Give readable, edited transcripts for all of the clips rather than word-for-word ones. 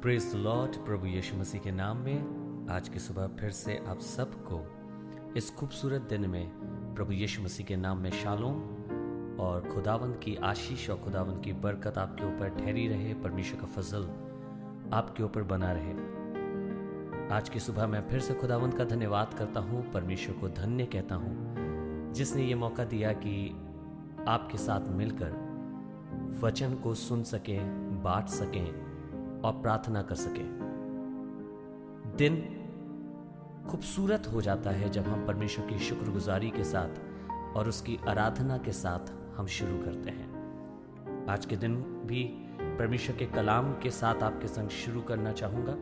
Praise the lord. प्रभु यीशु मसीह के नाम में आज की सुबह फिर से आप सबको इस खूबसूरत दिन में प्रभु यीशु मसीह के नाम में शालोम और खुदावंद की आशीष और खुदावंद की बरकत आपके ऊपर ठहरी रहे। परमेश्वर का फजल आपके ऊपर बना रहे। आज की सुबह मैं फिर से खुदावंद का धन्यवाद करता हूँ, परमेश्वर को धन्य कहता हूँ जिसने ये मौका दिया कि आपके साथ मिलकर वचन को सुन सकें, बांट सकें और प्रार्थना कर सकें। दिन खूबसूरत हो जाता है जब हम परमेश्वर की शुक्रगुजारी के साथ और उसकी आराधना के साथ हम शुरू करते हैं। आज के दिन भी परमेश्वर के कलाम के साथ आपके संग शुरू करना चाहूँगा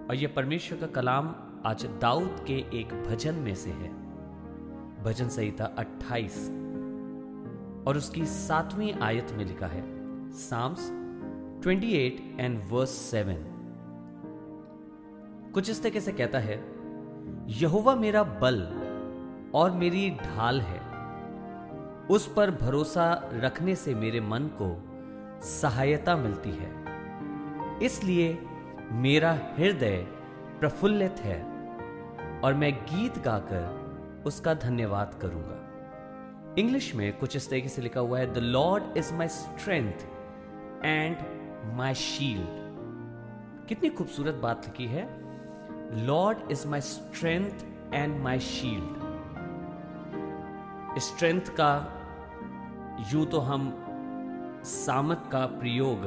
और यह परमेश्वर का कलाम आज दाऊद के एक भजन में से है, भजन संहिता 28 और उसकी 7वीं आयत में लिखा है, साम्स 28 and verse 7। कुछ इस तरीके से कहता है, यहोवा मेरा बल और मेरी ढाल है, उस पर भरोसा रखने से मेरे मन को सहायता मिलती है, इसलिए मेरा हृदय प्रफुल्लित है और मैं गीत गाकर उसका धन्यवाद करूंगा। इंग्लिश में कुछ इस तरीके से लिखा हुआ है, the Lord is my strength and my shield. कितनी खूबसूरत बात लिखी है, Lord is my strength and my shield. Strength का यूं तो हम सामर्थ का प्रयोग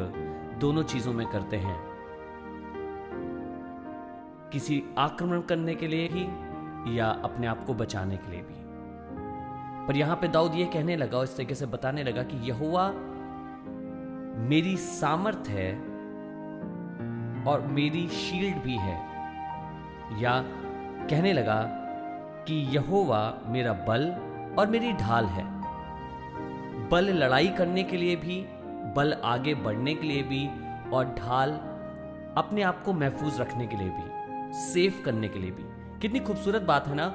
दोनों चीजों में करते हैं, किसी आक्रमण करने के लिए ही या अपने आप को बचाने के लिए भी। पर यहां पे दाऊद ये कहने लगा और इस तरीके से बताने लगा कि यहोवा मेरी सामर्थ है और मेरी शील्ड भी है, या कहने लगा कि यहोवा मेरा बल और मेरी ढाल है। बल लड़ाई करने के लिए भी, बल आगे बढ़ने के लिए भी, और ढाल अपने आप को महफूज रखने के लिए भी, सेफ करने के लिए भी। कितनी खूबसूरत बात है ना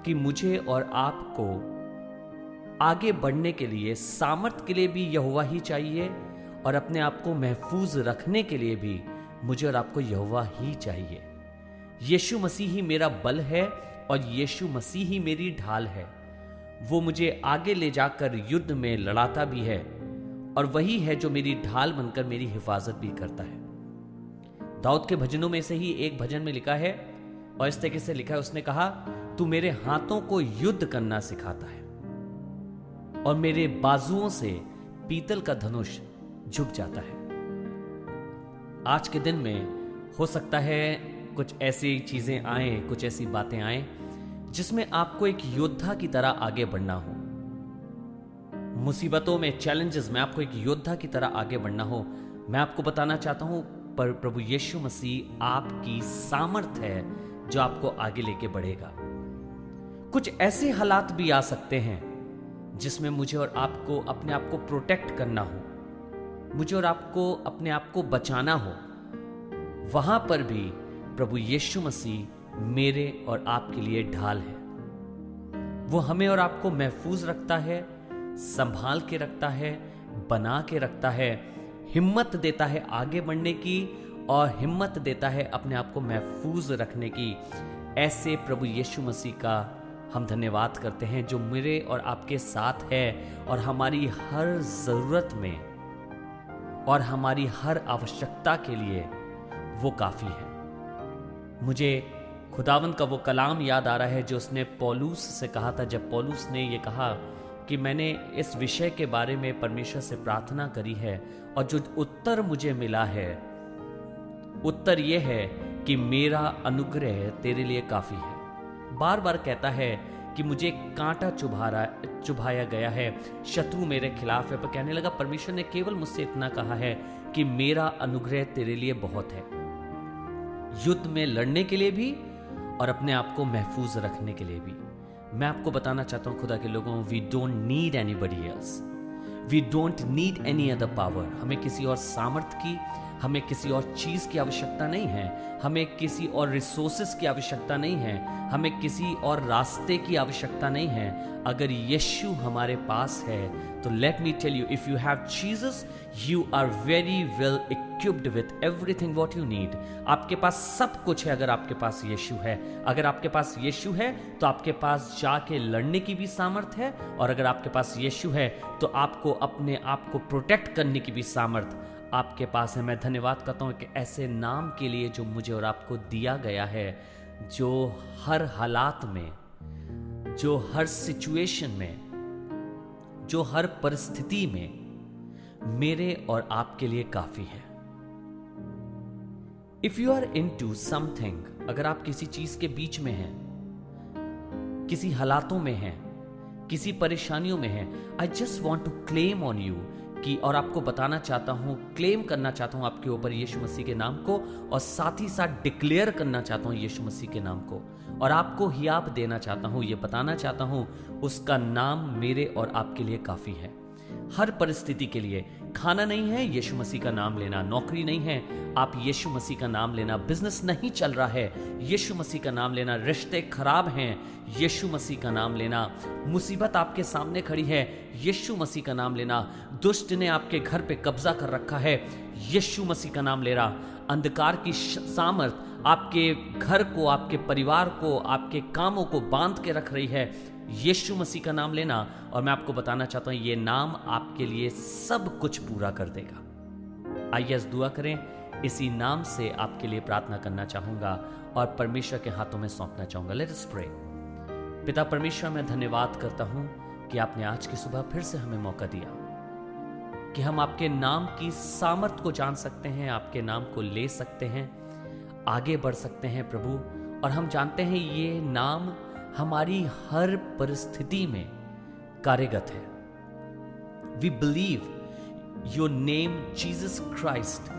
कि मुझे और आपको आगे बढ़ने के लिए, सामर्थ के लिए भी यहोवा ही चाहिए और अपने आप को महफूज रखने के लिए भी मुझे और आपको यहोवा ही चाहिए। यीशु मसीह ही मेरा बल है और यीशु मसीह ही मेरी ढाल है। वो मुझे आगे ले जाकर युद्ध में लड़ाता भी है और वही है जो मेरी ढाल बनकर मेरी हिफाजत भी करता है। दाऊद के भजनों में से ही एक भजन में लिखा है और इस तरीके से लिखा है, उसने कहा, तू मेरे हाथों को युद्ध करना सिखाता है और मेरे बाजुओं से पीतल का धनुष झुक जाता है। आज के दिन में हो सकता है कुछ ऐसी चीजें आए, कुछ ऐसी बातें आए जिसमें आपको एक योद्धा की तरह आगे बढ़ना हो। मुसीबतों में, चैलेंजेस में आपको एक योद्धा की तरह आगे बढ़ना हो। मैं आपको बताना चाहता हूं, पर प्रभु यीशु मसीह आपकी सामर्थ है जो आपको आगे लेके बढ़ेगा। कुछ ऐसे हालात भी आ सकते हैं जिसमें मुझे और आपको अपने आप को प्रोटेक्ट करना हो, मुझे और आपको अपने आप को बचाना हो। वहां पर भी प्रभु यीशु मसीह मेरे और आपके लिए ढाल है। वो हमें और आपको महफूज रखता है, संभाल के रखता है, बना के रखता है, हिम्मत देता है आगे बढ़ने की और हिम्मत देता है अपने आप को महफूज रखने की। ऐसे प्रभु यीशु मसीह का हम धन्यवाद करते हैं जो मेरे और आपके साथ है और हमारी हर जरूरत में और हमारी हर आवश्यकता के लिए वो काफी है। मुझे खुदावंद का वो कलाम याद आ रहा है जो उसने पौलुस से कहा था, जब पौलुस ने ये कहा कि मैंने इस विषय के बारे में परमेश्वर से प्रार्थना करी है और जो उत्तर मुझे मिला है, उत्तर ये है कि मेरा अनुग्रह तेरे लिए काफी है। बार बार कहता है कि मुझे कांटा चुभाया गया है, शत्रु मेरे खिलाफ है, पर कहने लगा परमेश्वर ने केवल मुझसे इतना कहा है कि मेरा अनुग्रह तेरे लिए बहुत है, युद्ध में लड़ने के लिए भी और अपने आप को महफूज रखने के लिए भी। मैं आपको बताना चाहता हूं खुदा के लोगों, we don't need anybody else, we don't need any other power. हमें किसी और सामर्थ की, हमें किसी और चीज की आवश्यकता नहीं है, हमें किसी और रिसोर्सेस की आवश्यकता नहीं है, हमें किसी और रास्ते की आवश्यकता नहीं है। अगर यीशु हमारे पास है तो let me tell you, if you have Jesus you are very well equipped with everything what you need. आपके पास सब कुछ है अगर आपके पास यीशु है। अगर आपके पास यीशु है तो आपके पास जाके लड़ने की भी सामर्थ है, और अगर आपके पास यीशु है तो आपको अपने आप को प्रोटेक्ट करने की भी सामर्थ आपके पास है। मैं धन्यवाद करता हूं कि ऐसे नाम के लिए जो मुझे और आपको दिया गया है, जो हर हालात में, जो हर सिचुएशन में, जो हर परिस्थिति में मेरे और आपके लिए काफी है। If you are into something, अगर आप किसी चीज के बीच में हैं, किसी हालातों में हैं, किसी परेशानियों में हैं, I just want to claim on you कि, और आपको बताना चाहता हूं, क्लेम करना चाहता हूं आपके ऊपर यीशु मसीह के नाम को, और साथ ही साथ डिक्लेयर करना चाहता हूं यीशु मसीह के नाम को, और आपको हियाब देना चाहता हूं, ये बताना चाहता हूं उसका नाम मेरे और आपके लिए काफी है। हर परिस्थिति के लिए खाना नहीं है, यीशु मसीह का नाम लेना, नौकरी नहीं है, आप यीशु मसीह का नाम लेना, बिजनेस नहीं चल रहा है, यीशु मसीह का नाम लेना, रिश्ते खराब हैं, यीशु मसीह का नाम लेना, मुसीबत आपके सामने खड़ी है, यीशु मसीह का नाम लेना, दुष्ट ने आपके घर पे कब्जा कर रखा है, यीशु मसीह का नाम लेना, अंधकार की सामर्थ आपके घर को, आपके परिवार को, आपके कामों को बांध के रख रही है, यीशु मसीह का नाम लेना। और मैं आपको बताना चाहता हूं ये नाम आपके लिए सब कुछ पूरा कर देगा। आइए इस दुआ करें। इसी नाम से आपके लिए प्रार्थना करना चाहूंगा और परमेश्वर के हाथों में सौंपना चाहूंगा। Let us pray. पिता परमेश्वर, मैं धन्यवाद करता हूं कि आपने आज की सुबह फिर से हमें मौका दिया कि हम आपके नाम की सामर्थ को जान सकते हैं, आपके नाम को ले सकते हैं, आगे बढ़ सकते हैं प्रभु। और हम जानते हैं ये नाम हमारी हर परिस्थिति में कार्यगत है। We believe your name Jesus Christ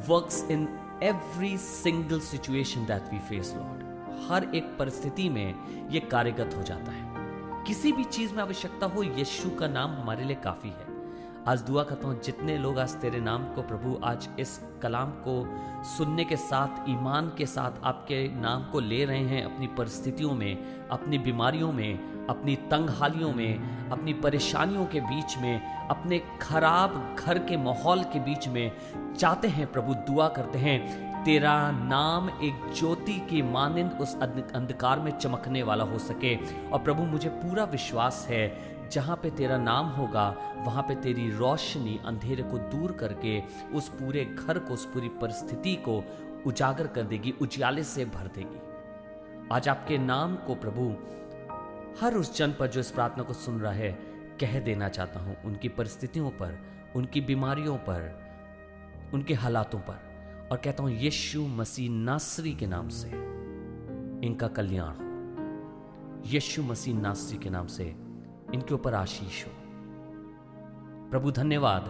works in every single situation that we face lord. हर एक परिस्थिति में ये कार्यगत हो जाता है। किसी भी चीज में आवश्यकता हो, यीशु का नाम हमारे लिए काफी है। आज दुआ करता हूं जितने लोग आज तेरे नाम को प्रभु आज इस कलाम को सुनने के साथ, ईमान के साथ आपके नाम को ले रहे हैं, अपनी परिस्थितियों में, अपनी बीमारियों में, अपनी तंगहालियों में, अपनी परेशानियों के बीच में, अपने खराब घर के माहौल के बीच में, चाहते हैं प्रभु, दुआ करते हैं तेरा नाम एक ज्योति की मानिंद उस अंधकार में चमकने वाला हो सके। और प्रभु मुझे पूरा विश्वास है जहां पे तेरा नाम होगा वहां पे तेरी रोशनी अंधेरे को दूर करके उस पूरे घर को, उस पूरी परिस्थिति को उजागर कर देगी, उजियाले से भर देगी। आज आपके नाम को प्रभु हर उस जन पर जो इस प्रार्थना को सुन रहा है कह देना चाहता हूं, उनकी परिस्थितियों पर, उनकी बीमारियों पर, उनके हालातों पर, और कहता हूं यीशु मसीह नासरी के नाम से इनका कल्याण हो। यीशु मसीह नासरी के नाम से इनके ऊपर आशीष हो। प्रभु धन्यवाद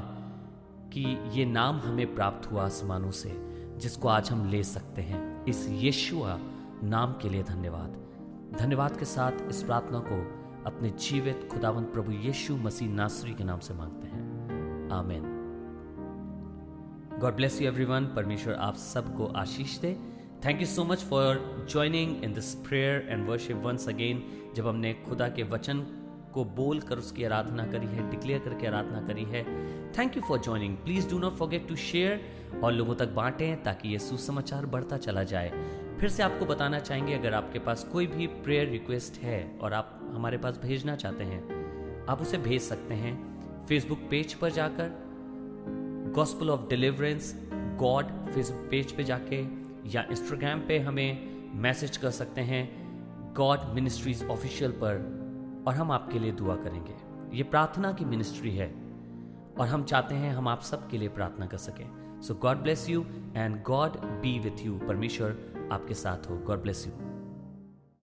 कि ये नाम हमें प्राप्त हुआ आसमानों से, जिसको आज हम ले सकते हैं। इस यीशुआ नाम के लिए धन्यवाद। धन्यवाद के साथ इस प्रार्थना को अपने जीवित खुदावंद प्रभु यीशु मसीह नासरी के नाम से मांगते हैं, आमीन। God bless you everyone. परमेश्वर आप सबको आशीष दे। Thank you so much for joining in this prayer and worship once again. जब हमने खुदा के वचन को बोलकर उसकी आराधना करी है, डिक्लेयर करके आराधना करी है। Thank you for joining. Please do not forget to share और लोगों तक बांटें ताकि ये सुसमाचार बढ़ता चला जाए। फिर से आपको बताना चाहेंगे, अगर आपके पास कोई भी प्रेयर रिक्वेस्ट है और आप हमारे पास भेजना चाहते हैं, आप उसे भेज सकते हैं फेसबुक पेज पर जाकर, gospel of deliverance God Facebook page पे जाके, या इंस्टाग्राम पे हमें मैसेज कर सकते हैं गॉड मिनिस्ट्रीज ऑफिशियल पर, और हम आपके लिए दुआ करेंगे। ये प्रार्थना की मिनिस्ट्री है और हम चाहते हैं हम आप सबके लिए प्रार्थना कर सकें। So God bless you and God be with you. परमेश्वर आपके साथ हो। God bless you.